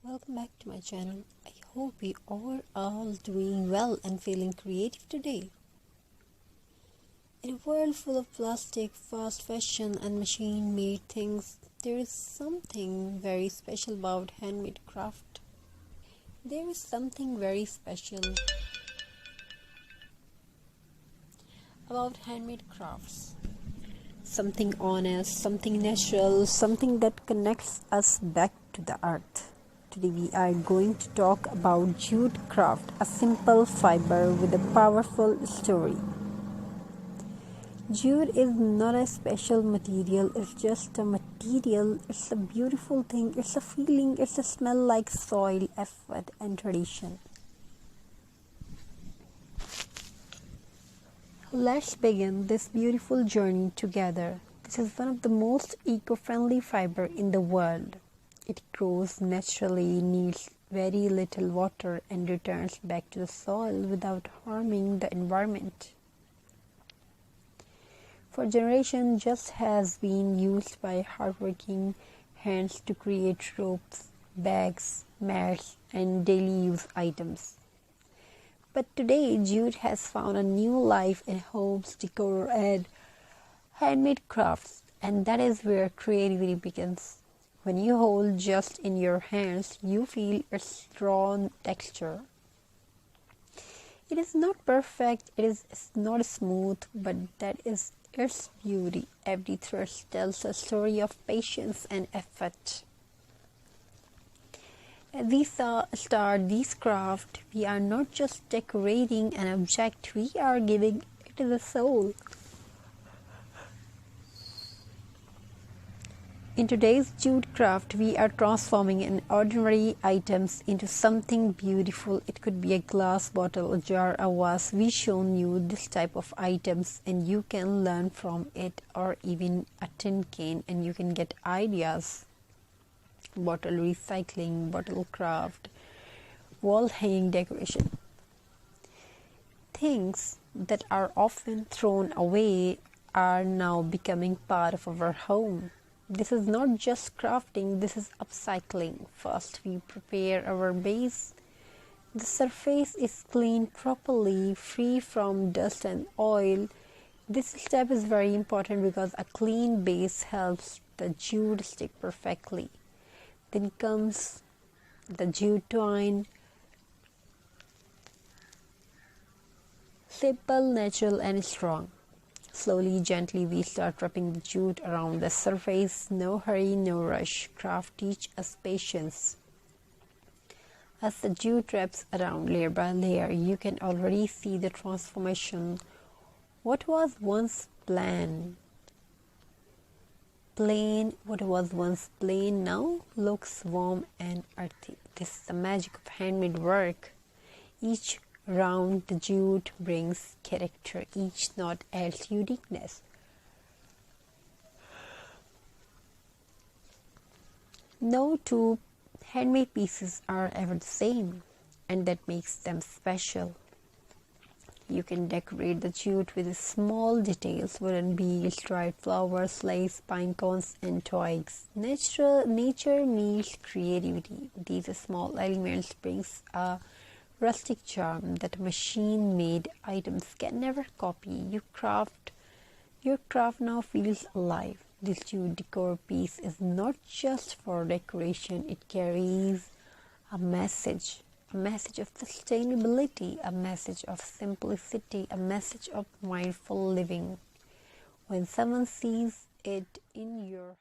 Welcome back to my channel. I hope we all doing well and feeling creative today. In a world full of plastic, fast fashion and machine-made things, there is something very special about handmade craft. There is something very special about handmade crafts. Something honest, something natural, something that connects us back to the earth. Today we are going to talk about jute craft, a simple fiber with a powerful story. Jute is not a special material, it's just a material, it's a beautiful thing, it's a feeling, it's a smell like soil, effort and tradition. Let's begin this beautiful journey together. This is one of the most eco-friendly fiber in the world. It grows naturally, needs very little water and returns back to the soil without harming the environment. For generations, just has been used by hardworking hands to create ropes, bags, mats, and daily use items. But today, jute has found a new life in homes, decor, and handmade crafts, and that is where creativity begins. When you hold just in your hands, you feel its raw texture. It is not perfect, it's not smooth, but that is its beauty. Every thread tells a story of patience and effort. As we start this craft, we are not just decorating an object, we are giving it a soul. In today's jute craft, we are transforming an ordinary items into something beautiful. It could be a glass bottle, a jar, a vase. We've shown you this type of items and you can learn from it, or even a tin can, and you can get ideas. Bottle recycling, bottle craft, wall hanging decoration. Things that are often thrown away are now becoming part of our home. This is not just crafting, this is upcycling. First, we prepare our base. The surface is cleaned properly, free from dust and oil. This step is very important because a clean base helps the jute stick perfectly. Then comes the jute twine. Simple, natural and strong. Slowly, gently, we start wrapping the jute around the surface. No hurry, no rush. Craft teach us patience. As the jute wraps around layer by layer, you can already see the transformation. What was once plain, what was once plain now looks warm and earthy. This is the magic of handmade work. Each round the jute brings character, each knot adds uniqueness. No two handmade pieces are ever the same, and that makes them special. You can decorate the jute with small details, wooden beads, dried flowers, lace, pine cones, and twigs. Nature meets creativity. These small elements brings a rustic charm that machine-made items can never copy. Your craft now feels alive. This jute decor piece is not just for decoration, it carries a message of sustainability, a message of simplicity, a message of mindful living. When someone sees it in your